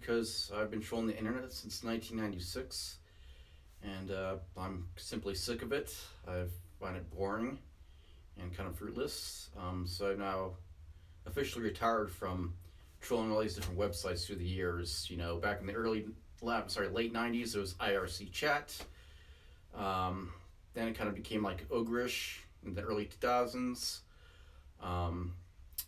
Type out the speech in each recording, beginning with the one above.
because I've been trolling the internet since 1996, and I'm simply sick of it. I find it boring and kind of fruitless. So I've now officially retired from trolling all these different websites through the years. Back in the late 90s, it was IRC chat. Then it kind of became like Ogrish in the early 2000s.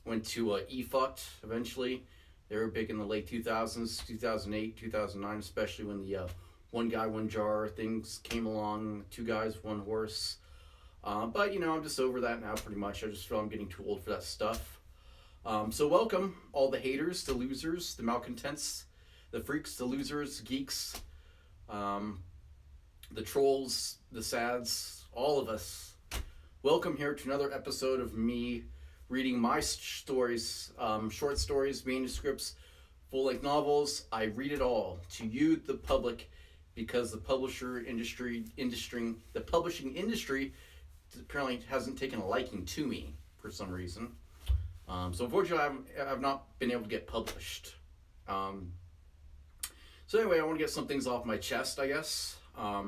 Went to eFucked eventually. They were big in the late 2000s, 2008, 2009, especially when the one guy, one jar things came along, two guys, one horse. But, I'm just over that now pretty much. I just feel I'm getting too old for that stuff. So welcome all the haters, the losers, the malcontents, the freaks, the losers, geeks, the trolls, the sads, all of us. Welcome here to another episode of me reading my stories, short stories, manuscripts, full-length novels. I read it all to you, the public, because the publishing industry apparently hasn't taken a liking to me for some reason. So unfortunately, I've not been able to get published. So anyway, I want to get some things off my chest, I guess. I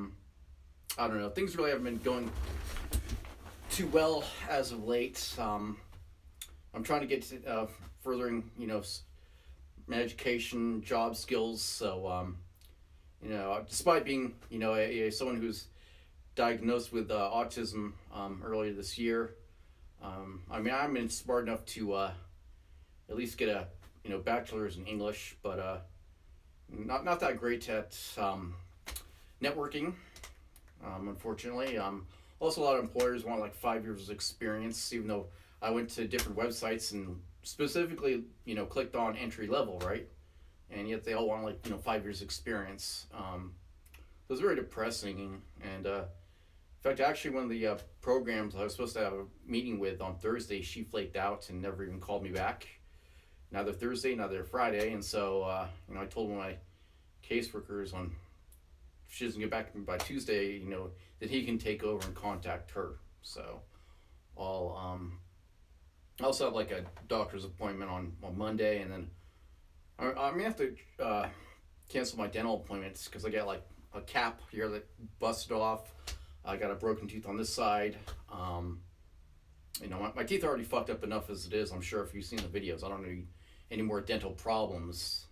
don't know. Things really haven't been going too well as of late. I'm trying to get to furthering, my education, job skills. So, despite being, someone who's diagnosed with autism earlier this year, I'm smart enough to at least get a, bachelor's in English, but not that great at networking, unfortunately. Also, a lot of employers want like 5 years of experience, even though I went to different websites and specifically, clicked on entry level, right? And yet they all want 5 years experience. So it's very depressing. And in fact, actually, one of the programs I was supposed to have a meeting with on Thursday, she flaked out and never even called me back. Neither Thursday, neither Friday. And so, I told one of my caseworkers if she doesn't get back to me by Tuesday, that he can take over and contact her. So I also have like a doctor's appointment on Monday, and then I'm gonna have to cancel my dental appointments because I got like a cap here that busted off. I got a broken tooth on this side. My teeth are already fucked up enough as it is. I'm sure if you've seen the videos, I don't need any more dental problems.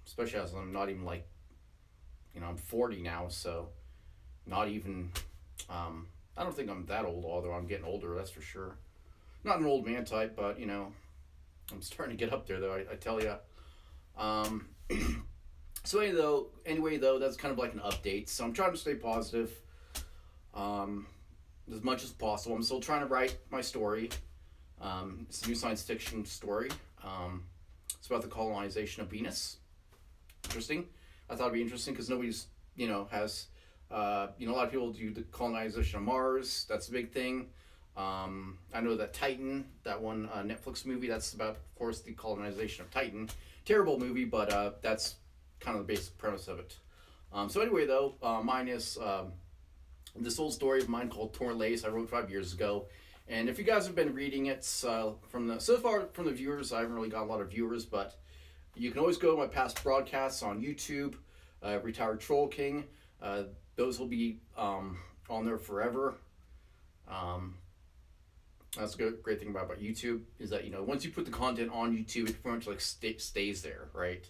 Especially as I'm not even I'm 40 now, so not even. I don't think I'm that old, although I'm getting older. That's for sure. Not an old man type, but I'm starting to get up there though. I tell you. So anyway though, that's kind of like an update. So I'm trying to stay positive, as much as possible. I'm still trying to write my story. It's a new science fiction story. It's about the colonization of Venus. Interesting. I thought it'd be interesting because nobody's has a lot of people do the colonization of Mars. That's a big thing. I know that Titan, that one Netflix movie, that's about, of course, the colonization of Titan. Terrible movie, but that's kind of the basic premise of it. So anyway, though, mine is this old story of mine called Torn Lace I wrote 5 years ago. And if you guys have been reading it, so far from the viewers, I haven't really got a lot of viewers, but you can always go to my past broadcasts on YouTube, Retired Troll King. Those will be on there forever. That's a great thing about YouTube is that once you put the content on YouTube, it pretty much stays there, right?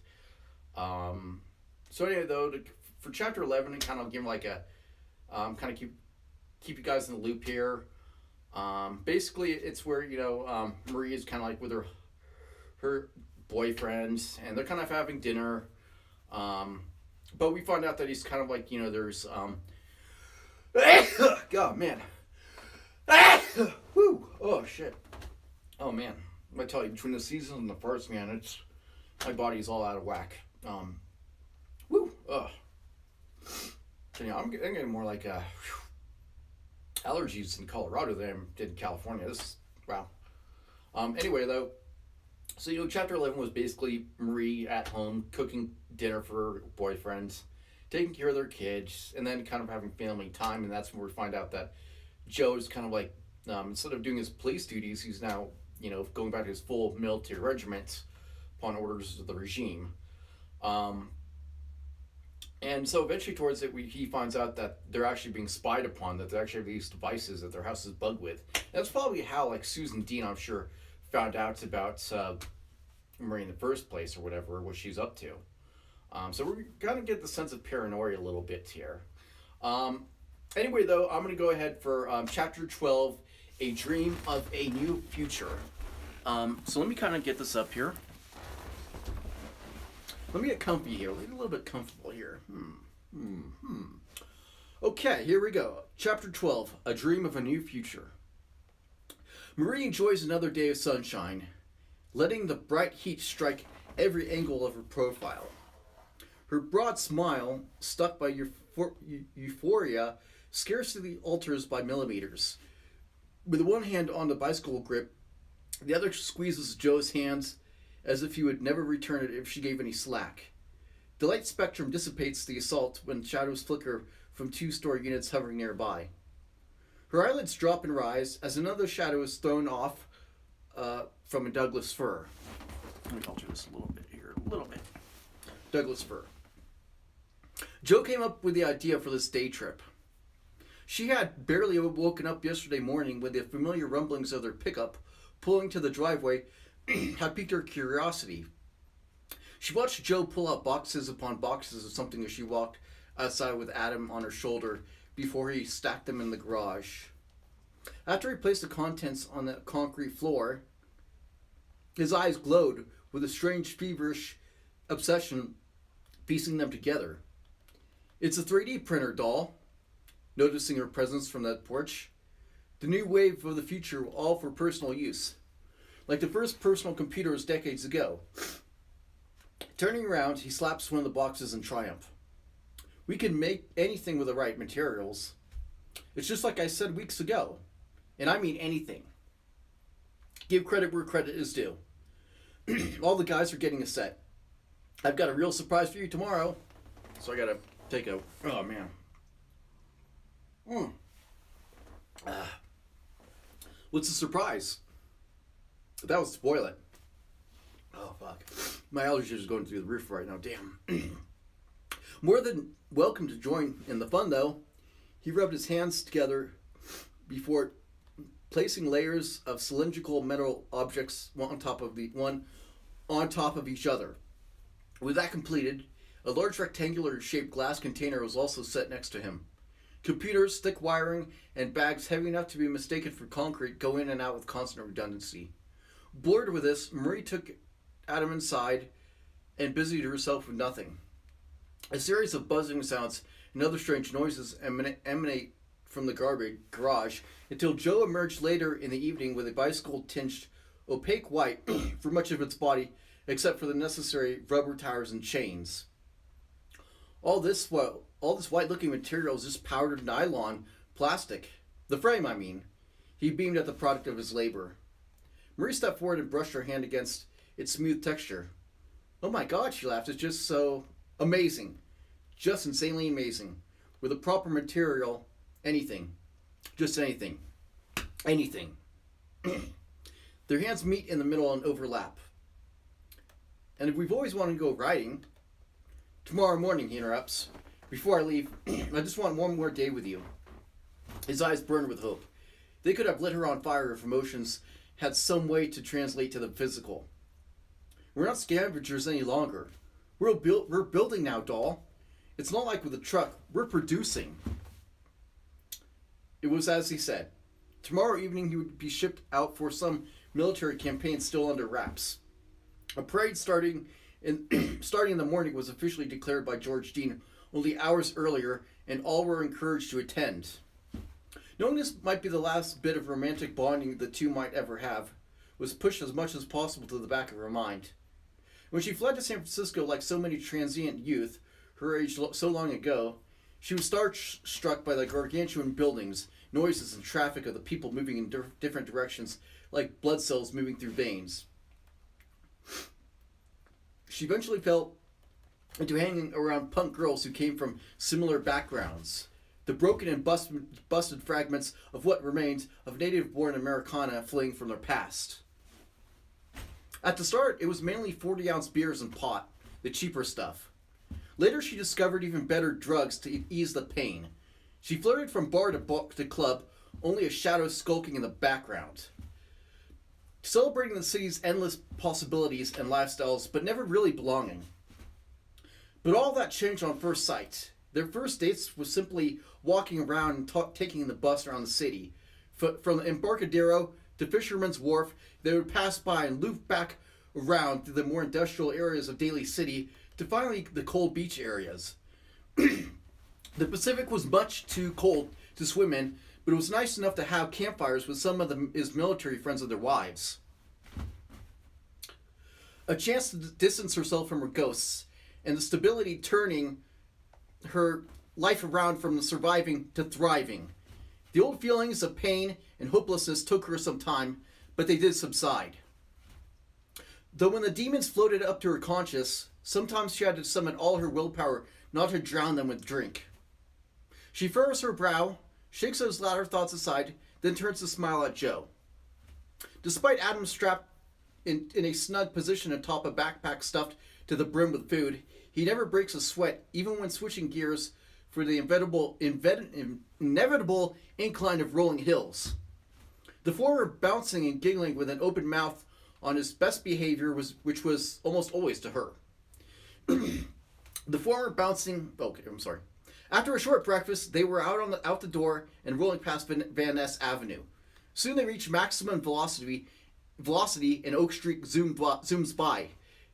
So anyway, though, for chapter 11, and kind of give like a kind of keep you guys in the loop here. Basically, it's where Marie is kind of like with her boyfriend, and they're kind of having dinner. But we find out that he's kind of like there's God, man. Whew. Oh shit. Oh man. I tell you, between the season and the first, man, my body's all out of whack. Whew. Ugh. So, I'm getting more like allergies in Colorado than I did in California. Wow. Anyway, though, so chapter 11 was basically Marie at home cooking dinner for her boyfriend, taking care of their kids, and then kind of having family time. And that's when we find out that Joe is kind of like, instead of doing his police duties, he's now, going back to his full military regiment, upon orders of the regime. And so eventually towards it, he finds out that they're actually being spied upon, that they actually have these devices that their house is bugged with. And that's probably how, like, Susan Dean, I'm sure, found out about Marie in the first place or whatever, what she's up to. So we're going to get the sense of paranoia a little bit here. Anyway, though, I'm going to go ahead for Chapter 12, A Dream of a New Future. So let me kind of get this up here. Let me get comfy here. Let me get a little bit comfortable here. Okay, here we go. Chapter 12, A Dream of a New Future. Marie enjoys another day of sunshine, letting the bright heat strike every angle of her profile. Her broad smile, stuck by euphoria, scarcely alters by millimeters. With one hand on the bicycle grip, the other squeezes Joe's hands as if he would never return it if she gave any slack. The light spectrum dissipates the assault when shadows flicker from two-story units hovering nearby. Her eyelids drop and rise as another shadow is thrown off from a Douglas fir. Let me alter this a little bit here. A little bit. Douglas fir. Joe came up with the idea for this day trip. She had barely woken up yesterday morning when the familiar rumblings of their pickup pulling to the driveway had piqued her curiosity. She watched Joe pull out boxes upon boxes of something as she walked outside with Adam on her shoulder before he stacked them in the garage. After he placed the contents on the concrete floor, his eyes glowed with a strange feverish obsession piecing them together. It's a 3D printer, doll, noticing her presence from that porch. The new wave of the future, all for personal use. Like the first personal computers decades ago. Turning around, he slaps one of the boxes in triumph. We can make anything with the right materials. It's just like I said weeks ago. And I mean anything. Give credit where credit is due. All the guys are getting a set. I've got a real surprise for you tomorrow. So I gotta take a... Oh, man. What's the surprise? That would spoil it. Oh, fuck. My allergies are going through the roof right now. Damn. More than welcome to join in the fun, though. He rubbed his hands together before placing layers of cylindrical metal objects one on top of each other. With that completed, a large rectangular-shaped glass container was also set next to him. Computers, thick wiring, and bags heavy enough to be mistaken for concrete go in and out with constant redundancy. Bored with this, Marie took Adam inside and busied herself with nothing. A series of buzzing sounds and other strange noises emanate from the garage until Joe emerged later in the evening with a bicycle tinged opaque white for much of its body except for the necessary rubber tires and chains. All this white-looking material is just powdered nylon plastic. The frame, I mean. He beamed at the product of his labor. Marie stepped forward and brushed her hand against its smooth texture. Oh my God, she laughed. It's just so amazing. Just insanely amazing. With the proper material, anything. Just anything. Anything. Their hands meet in the middle and overlap. And if we've always wanted to go riding... Tomorrow morning, he interrupts. Before I leave, I just want one more day with you. His eyes burned with hope. They could have lit her on fire if emotions had some way to translate to the physical. We're not scavengers any longer. We're building now, doll. It's not like with a truck. We're producing. It was as he said. Tomorrow evening he would be shipped out for some military campaign still under wraps. A parade starting in the morning was officially declared by George Dean only hours earlier, and all were encouraged to attend. Knowing this might be the last bit of romantic bonding the two might ever have, was pushed as much as possible to the back of her mind. When she fled to San Francisco like so many transient youth, her age so long ago, she was starstruck by the gargantuan buildings, noises, and traffic of the people moving in different directions like blood cells moving through veins. She eventually fell into hanging around punk girls who came from similar backgrounds. The broken and busted fragments of what remained of native-born Americana fleeing from their past. At the start, it was mainly 40-ounce beers and pot, the cheaper stuff. Later, she discovered even better drugs to ease the pain. She flirted from bar to club, only a shadow skulking in the background. Celebrating the city's endless possibilities and lifestyles, but never really belonging. But all that changed on first sight. Their first dates was simply walking around and taking the bus around the city. From the Embarcadero to Fisherman's Wharf, they would pass by and loop back around through the more industrial areas of Daly City to finally the cold beach areas. The Pacific was much too cold to swim in, but it was nice enough to have campfires with some of his military friends and their wives. A chance to distance herself from her ghosts, and the stability turning her life around from the surviving to thriving. The old feelings of pain and hopelessness took her some time, but they did subside. Though when the demons floated up to her conscious, sometimes she had to summon all her willpower not to drown them with drink. She furrows her brow, shakes those latter thoughts aside, then turns to smile at Joe. Despite Adam strapped in a snug position atop a backpack stuffed to the brim with food, he never breaks a sweat, even when switching gears for the inevitable incline of rolling hills. The former bouncing and giggling with an open mouth on his best behavior, which was almost always to her. After a short breakfast, they were out the door and rolling past Van Ness Avenue. Soon they reached maximum velocity and Oak Street zooms by.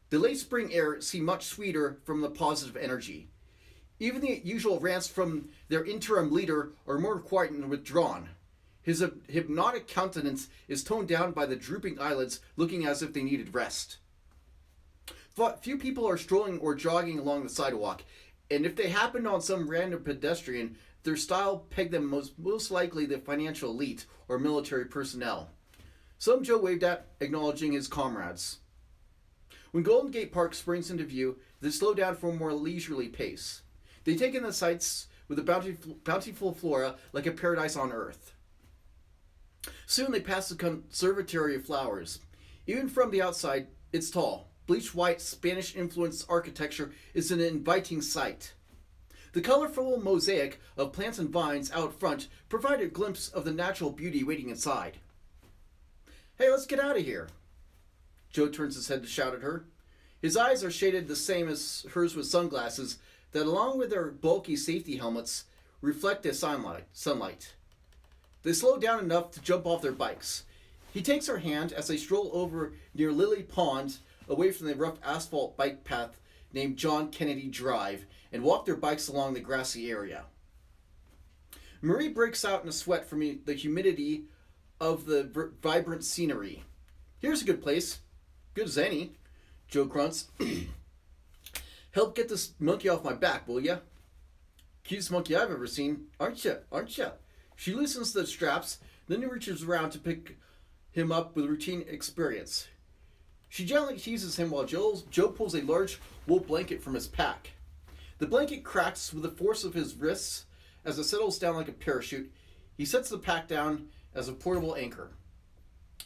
The late spring air seemed much sweeter from the positive energy. Even the usual rants from their interim leader are more quiet and withdrawn. His hypnotic countenance is toned down by the drooping eyelids, looking as if they needed rest. Few people are strolling or jogging along the sidewalk, and if they happened on some random pedestrian, their style pegged them most likely the financial elite or military personnel. Some Joe waved at, acknowledging his comrades. When Golden Gate Park springs into view, they slow down for a more leisurely pace. They take in the sights with a bountiful flora like a paradise on earth. Soon they pass the Conservatory of Flowers. Even from the outside, it's tall. Bleached white, Spanish-influenced architecture is an inviting sight. The colorful mosaic of plants and vines out front provide a glimpse of the natural beauty waiting inside. "Hey, let's get out of here." Joe turns his head to shout at her. His eyes are shaded the same as hers with sunglasses that, along with their bulky safety helmets, reflect the sunlight. They slow down enough to jump off their bikes. He takes her hand as they stroll over near Lily Pond, away from the rough asphalt bike path named John Kennedy Drive, and walk their bikes along the grassy area. Marie breaks out in a sweat from the humidity of the vibrant scenery. "Here's a good place. Good as any," Joe grunts. "Help get this monkey off my back, will ya?" "Cutest monkey I've ever seen, aren't ya?" She loosens the straps, then reaches around to pick him up with routine experience. She gently teases him while Joe pulls a large wool blanket from his pack. The blanket cracks with the force of his wrists as it settles down like a parachute. He sets the pack down as a portable anchor.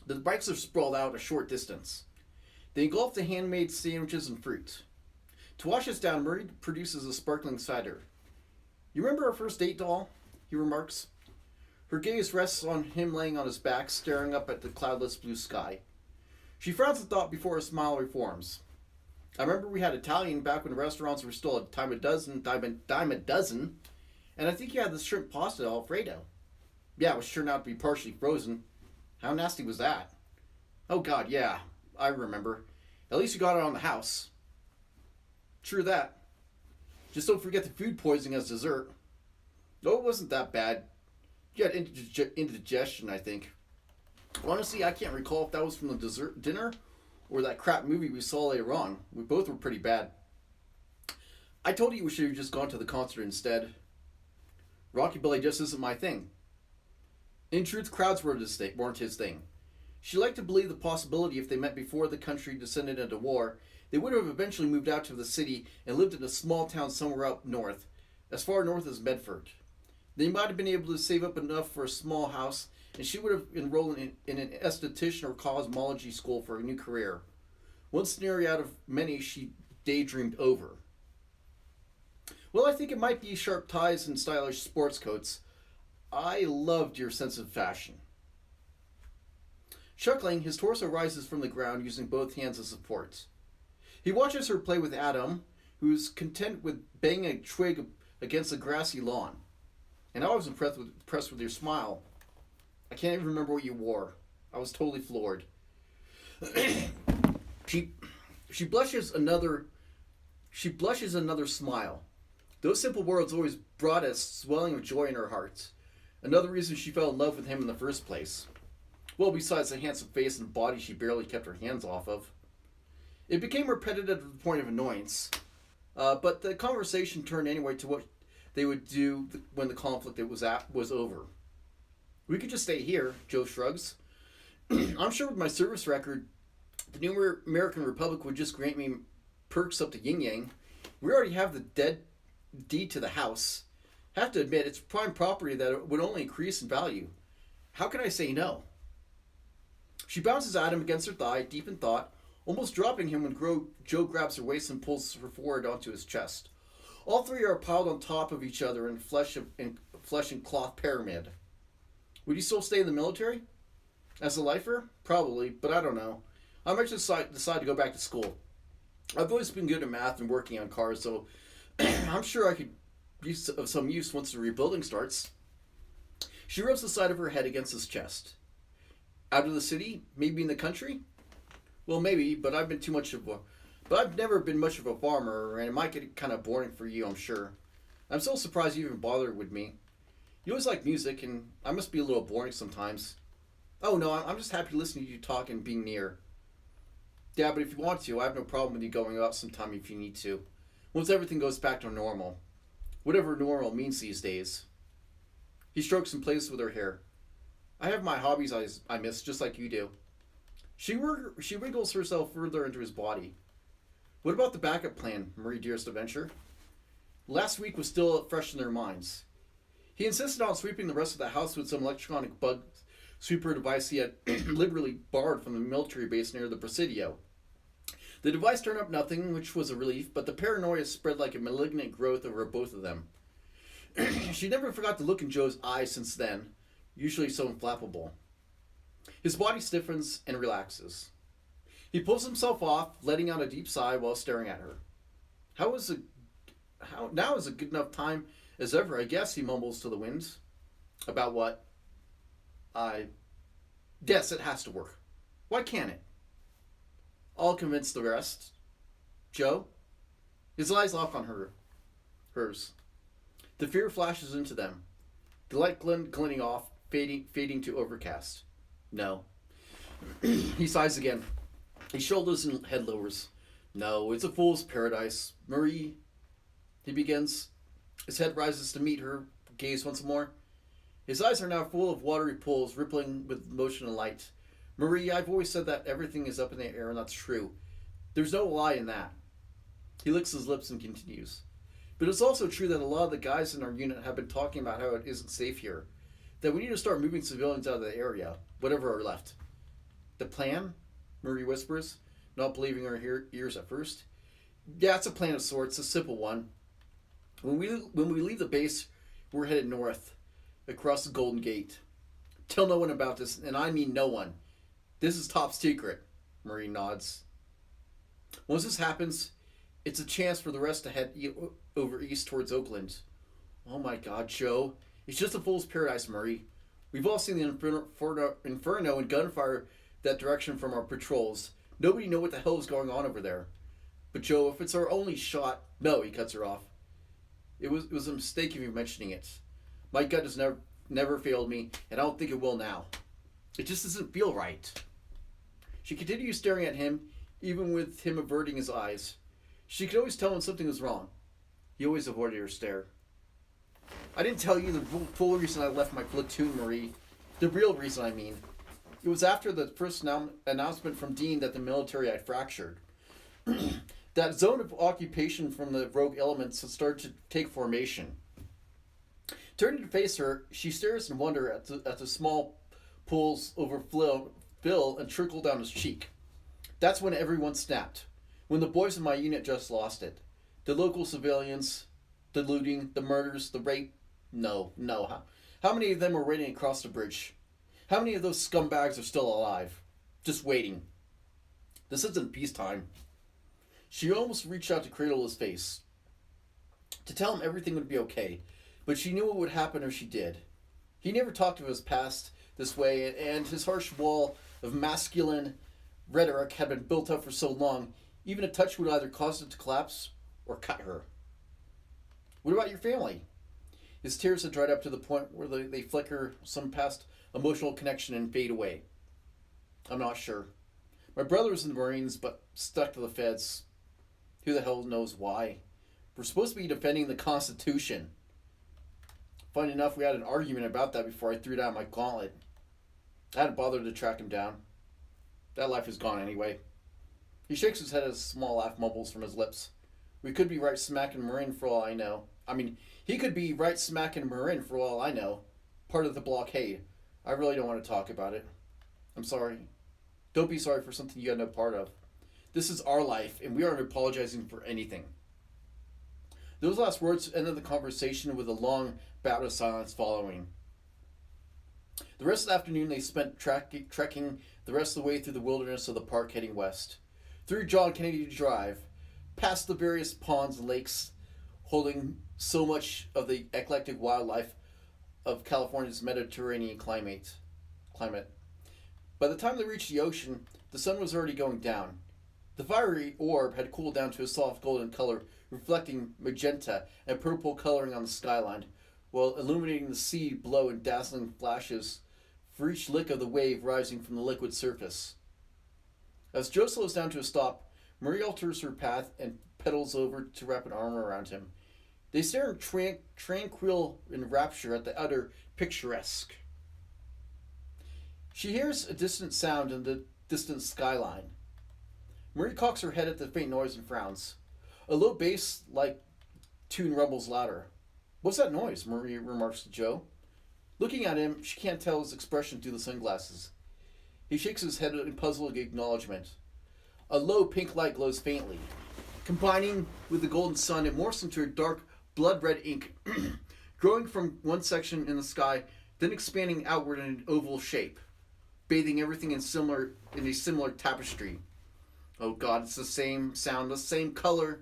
The bikes are sprawled out a short distance. They engulf the handmade sandwiches and fruit. To wash us down, Murray produces a sparkling cider. "You remember our first date, doll?" he remarks. Her gaze rests on him laying on his back, staring up at the cloudless blue sky. She frowns at thought before a smile reforms. "I remember we had Italian back when restaurants were still a dime a dozen, and I think you had the shrimp pasta Alfredo. Yeah, it was turned out to be partially frozen. How nasty was that?" "Oh God, yeah, I remember. At least you got it on the house." "True that. Just don't forget the food poisoning as dessert." "Oh, it wasn't that bad. You had indigestion, I think. Honestly, I can't recall if that was from the dessert dinner or that crap movie we saw later on. We both were pretty bad." "I told you we should have just gone to the concert instead. Rockabilly just isn't my thing." In truth, crowds weren't his thing. She liked to believe the possibility if they met before the country descended into war, they would have eventually moved out to the city and lived in a small town somewhere up north, as far north as Medford. They might have been able to save up enough for a small house, and she would have enrolled in an esthetician or cosmology school for a new career. one scenario out of many she daydreamed over. Well, I think it might be sharp ties and stylish sports coats. I loved your sense of fashion. Chuckling, his torso rises from the ground using both hands as support. He watches her play with Adam, who's content with banging a twig against a grassy lawn. And I was impressed with your smile. I can't even remember what you wore. I was totally floored. she she blushes another smile. Those simple words always brought a swelling of joy in her heart. Another reason she fell in love with him in the first place. Well, besides the handsome face and body she barely kept her hands off of. It became repetitive to the point of annoyance. But the conversation turned anyway to what they would do when the conflict was over. We could just stay here, Joe shrugs. I'm sure with my service record, the new American Republic would just grant me perks up to yin yang. We already have the deed to the house. Have to admit, it's prime property that would only increase in value. How can I say no? She bounces Adam against her thigh, deep in thought, almost dropping him when Joe grabs her waist and pulls her forward onto his chest. All three are piled on top of each other in flesh and cloth pyramid. Would you still stay in the military? As a lifer? Probably, but I don't know. I might just decide to go back to school. I've always been good at math and working on cars, so I'm sure I could be of some use once the rebuilding starts. She rubs the side of her head against his chest. Out of the city? Maybe in the country? Well, maybe, but I've never been much of a farmer, and it might get kind of boring for you, I'm sure. I'm so surprised you even bothered with me. You always like music, and I must be a little boring sometimes. Oh no, I'm just happy listening to you talk and being near. Yeah, but if you want to, I have no problem with you going out sometime if you need to. Once everything goes back to normal. Whatever normal means these days. He strokes and plays with her hair. I have my hobbies I miss, just like you do. She wriggles herself further into his body. What about the backup plan, Marie dearest adventure? Last week was still fresh in their minds. He insisted on sweeping the rest of the house with some electronic bug sweeper device he had liberally borrowed from the military base near the Presidio. The device turned up nothing, which was a relief, but the paranoia spread like a malignant growth over both of them. She never forgot the look in Joe's eyes since then, usually so inflammable. His body stiffens and relaxes. He pulls himself off, letting out a deep sigh while staring at her. Now is a good enough time as ever, I guess, he mumbles to the winds. About what? Yes, it has to work. Why can't it? I'll convince the rest. Joe? His eyes lock on hers. The fear flashes into them. The light glinting off, fading to overcast. No. He sighs again. His shoulders and head lowers. No, it's a fool's paradise. Marie, he begins. His head rises to meet her gaze once more. His eyes are now full of watery pools, rippling with motion and light. Marie, I've always said that everything is up in the air, and that's true. There's no lie in that. He licks his lips and continues. But it's also true that a lot of the guys in our unit have been talking about how it isn't safe here. That we need to start moving civilians out of the area, whatever are left. The plan? Marie whispers, not believing her ears at first. Yeah, it's a plan of sorts, a simple one. When we leave the base, we're headed north, across the Golden Gate. Tell no one about this, and I mean no one. This is top secret, Marie nods. Once this happens, it's a chance for the rest to head over east towards Oakland. Oh my God, Joe. It's just a fool's paradise, Marie. We've all seen the inferno and gunfire that direction from our patrols. Nobody knows what the hell is going on over there. But Joe, if it's our only shot... No, he cuts her off. It was a mistake of you mentioning it. My gut has never failed me, and I don't think it will now. It just doesn't feel right. She continues staring at him, even with him averting his eyes. She could always tell when something was wrong. He always avoided her stare. I didn't tell you the full reason I left my platoon, Marie. The real reason, I mean. It was after the first announcement from Dean that the military had fractured. That zone of occupation from the rogue elements had started to take formation. Turning to face her, she stares in wonder at the small pools overfill and trickle down his cheek. That's when everyone snapped. When the boys in my unit just lost it. The local civilians, the looting, the murders, the rape. No, no. How many of them are waiting across the bridge? How many of those scumbags are still alive? Just waiting. This isn't peacetime. She almost reached out to cradle his face, to tell him everything would be okay, but she knew what would happen if she did. He never talked of his past this way, and his harsh wall of masculine rhetoric had been built up for so long, even a touch would either cause it to collapse or cut her. What about your family? His tears had dried up to the point where they flicker some past emotional connection and fade away. I'm not sure. My brother was in the Marines, but stuck to the feds. Who the hell knows why? We're supposed to be defending the Constitution. Funny enough, we had an argument about that before I threw down my gauntlet. I hadn't bothered to track him down. That life is gone anyway. He shakes his head as a small laugh mumbles from his lips. We could be right smack in Marin for all I know. He could be right smack in Marin for all I know. Part of the blockade. I really don't want to talk about it. I'm sorry. Don't be sorry for something you had no part of. This is our life, and we aren't apologizing for anything. Those last words ended the conversation with a long bout of silence following. The rest of the afternoon they spent trekking the rest of the way through the wilderness of the park heading west. Through John Kennedy Drive, past the various ponds and lakes holding so much of the eclectic wildlife of California's Mediterranean climate. By the time they reached the ocean, the sun was already going down. The fiery orb had cooled down to a soft golden color, reflecting magenta and purple coloring on the skyline, while illuminating the sea below in dazzling flashes for each lick of the wave rising from the liquid surface. As Joe slows down to a stop, Marie alters her path and pedals over to wrap an arm around him. They stare in tranquil rapture at the utter picturesque. She hears a distant sound in the distant skyline. Marie cocks her head at the faint noise and frowns. A low bass-like tune rumbles louder. What's that noise? Marie remarks to Joe. Looking at him, she can't tell his expression through the sunglasses. He shakes his head in puzzled acknowledgement. A low pink light glows faintly. Combining with the golden sun, it morphs into a dark, blood-red ink, growing from one section in the sky, then expanding outward in an oval shape, bathing everything in a similar tapestry. Oh God, it's the same sound, the same color.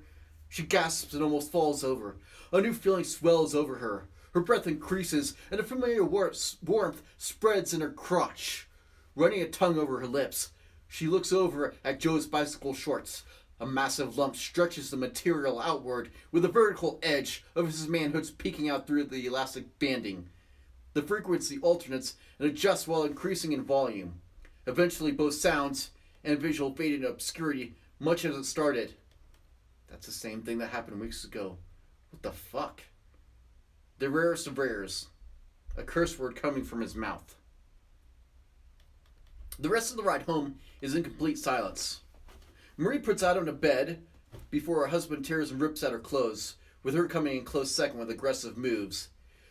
She gasps and almost falls over. A new feeling swells over her. Her breath increases, and a familiar warmth spreads in her crotch. Running a tongue over her lips, she looks over at Joe's bicycle shorts. A massive lump stretches the material outward, with the vertical edge of his manhood peeking out through the elastic banding. The frequency alternates and adjusts while increasing in volume. Eventually, both sounds and visual fade into obscurity, much as it started. That's the same thing that happened weeks ago. What the fuck? The rarest of rares. A curse word coming from his mouth. The rest of the ride home is in complete silence. Marie puts out on a bed before her husband tears and rips at her clothes, with her coming in close second with aggressive moves.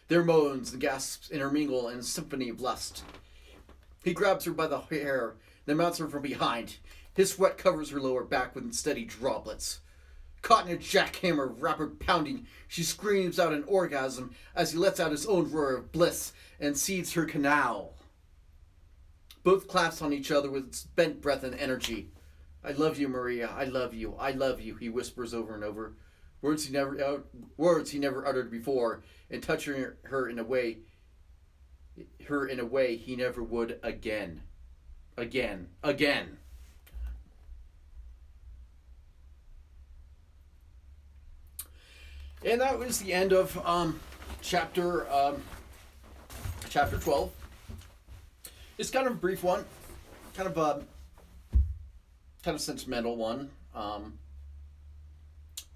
Their moans and gasps intermingle in a symphony of lust. He grabs her by the hair, then mounts her from behind. His sweat covers her lower back with steady droplets. Caught in a jackhammer rapid pounding, she screams out an orgasm as he lets out his own roar of bliss and seeds her canal. Both clasp on each other with spent breath and energy. I love you, Maria. I love you. I love you, he whispers over and over. Words he never uttered before, and touching her in a way he never would again. Again. And that was the end of chapter 12. It's kind of a brief one, kind of sentimental one. Kind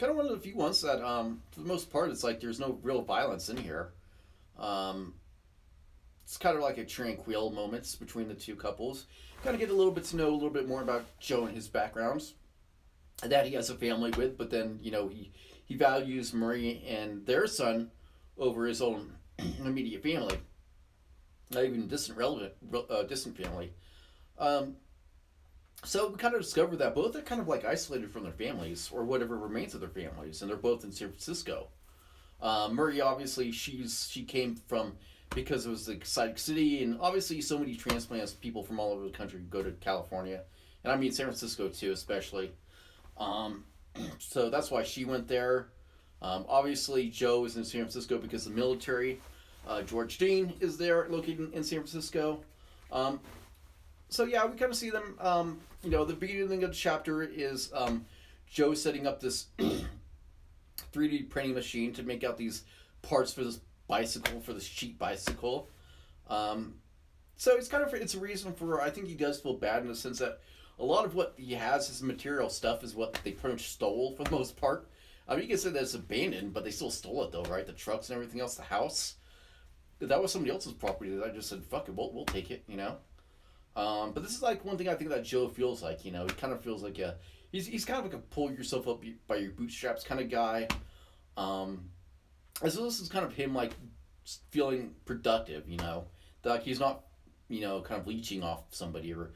of one of the few ones that, for the most part, it's like there's no real violence in here. It's kind of like a tranquil moments between the two couples. Kind of get a little bit to know a little bit more about Joe and his backgrounds, and that he has a family with, but then, he values Marie and their son over his own immediate family, not even distant family. So we kind of discovered that both are kind of like isolated from their families or whatever remains of their families, and they're both in San Francisco. Murray, obviously, she came from because it was the exciting city, and obviously so many transplants, people from all over the country go to California, and I mean San Francisco too, especially. Um, so that's why she went there. Obviously, Joe is in San Francisco because of the military. George Dean is there, located in San Francisco. Um, so yeah, we kind of see them. The beginning of the chapter is Joe setting up this 3D printing machine to make out these parts for this bicycle, for this cheap bicycle. Um, so it's a reason for, I think he does feel bad in the sense that a lot of what he has, his material stuff, is what they pretty much stole for the most part. I mean, you can say that it's abandoned, but they still stole it though, right? The trucks and everything else, the house. That was somebody else's property that I just said, fuck it, we'll take it, you know? But this is like one thing I think that Joe feels like, you know, he kind of feels like he's kind of like a pull yourself up by your bootstraps kind of guy. Um, and so this is kind of him like feeling productive, you know, that like he's not, you know, kind of leeching off somebody or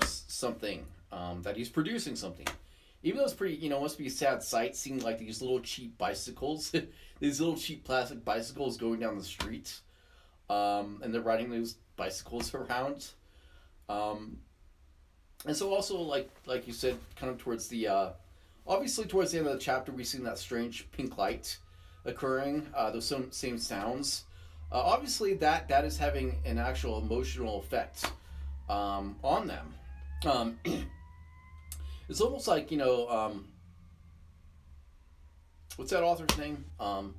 something, that he's producing something. Even though it's pretty, you know, must be a sad sight seeing like these little cheap bicycles, these little cheap plastic bicycles going down the street, and they're riding those bicycles around. Um, and so also like you said, kind of towards the obviously towards the end of the chapter, we see that strange pink light occurring. Those same sounds. Obviously, that is having an actual emotional effect on them. Um, it's almost like, you know, what's that author's name? The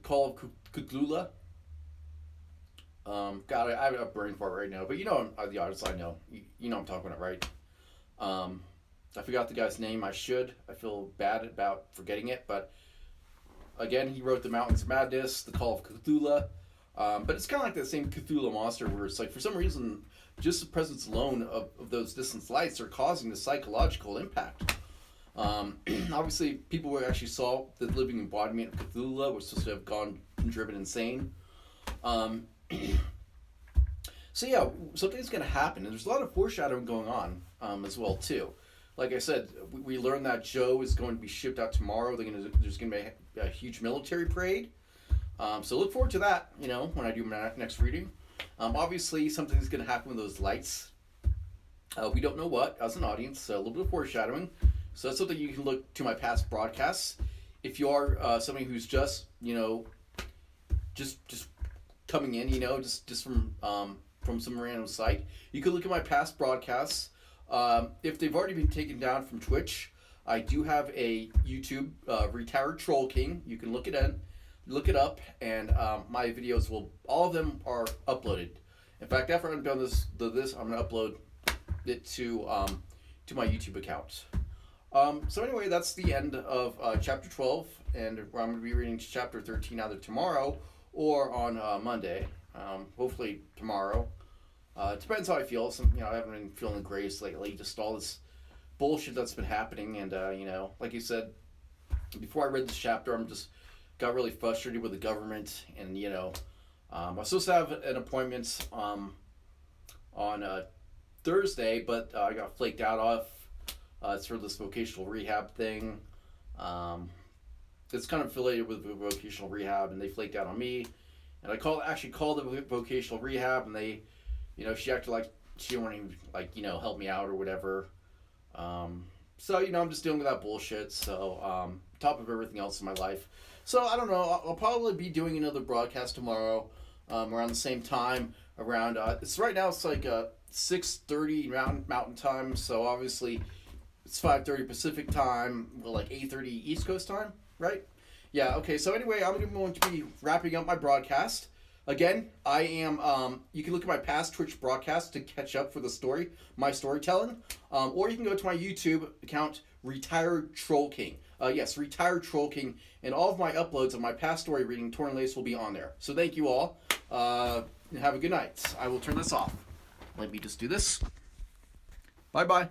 Call of Cthulhu. God, I have a brain fart right now, but you know the artist I know. You know I'm talking about, right? I forgot the guy's name. I should. I feel bad about forgetting it, but again, he wrote The Mountains of Madness, The Call of Cthulhu. But it's kind of like that same Cthulhu monster where it's like, for some reason, just the presence alone of those distant lights are causing the psychological impact. Obviously, people who actually saw the living embodiment of Cthulhu were supposed to have gone and driven insane. Um, so yeah, something's going to happen, and there's a lot of foreshadowing going on as well too. Like I said, we learned that Joe is going to be shipped out tomorrow. There's going to be a huge military parade. So look forward to that, you know, when I do my next reading. Obviously, something's going to happen with those lights. We don't know what, as an audience, so a little bit of foreshadowing. So that's something you can look to my past broadcasts. If you are somebody who's just, you know, just coming in, you know, just from some random site, you can look at my past broadcasts. If they've already been taken down from Twitch, I do have a YouTube, Retired Troll King. You can look it up, and my videos all of them are uploaded. In fact, after I'm done this, I'm gonna upload it to my YouTube account. So anyway, that's the end of chapter 12, and I'm gonna be reading chapter 13 either tomorrow or on Monday. Hopefully tomorrow. It depends how I feel. I haven't been feeling the greatest lately. Just all this bullshit that's been happening, and like you said, before I read this chapter, I'm just got really frustrated with the government, and I was supposed to have an appointment on Thursday, but I got flaked out off. It's for this vocational rehab thing. It's kind of affiliated with vocational rehab, and they flaked out on me. And I actually called the vocational rehab, and they, she acted like she didn't want to help me out or whatever. So I'm just dealing with that bullshit. So top of everything else in my life. So I don't know. I'll probably be doing another broadcast tomorrow, around the same time. Around it's right now. It's like 6:30 Mountain Time. So obviously, it's 5:30 Pacific Time. Well, like 8:30 East Coast Time, right? Yeah. Okay. So anyway, I'm going to be wrapping up my broadcast. Again, I am. You can look at my past Twitch broadcasts to catch up for the story, my storytelling, or you can go to my YouTube account, Retired Troll King. Yes, Retired Troll King, and all of my uploads of my past story reading, Torn Lace, will be on there. So thank you all. Have a good night. I will turn this off. Let me just do this. Bye bye.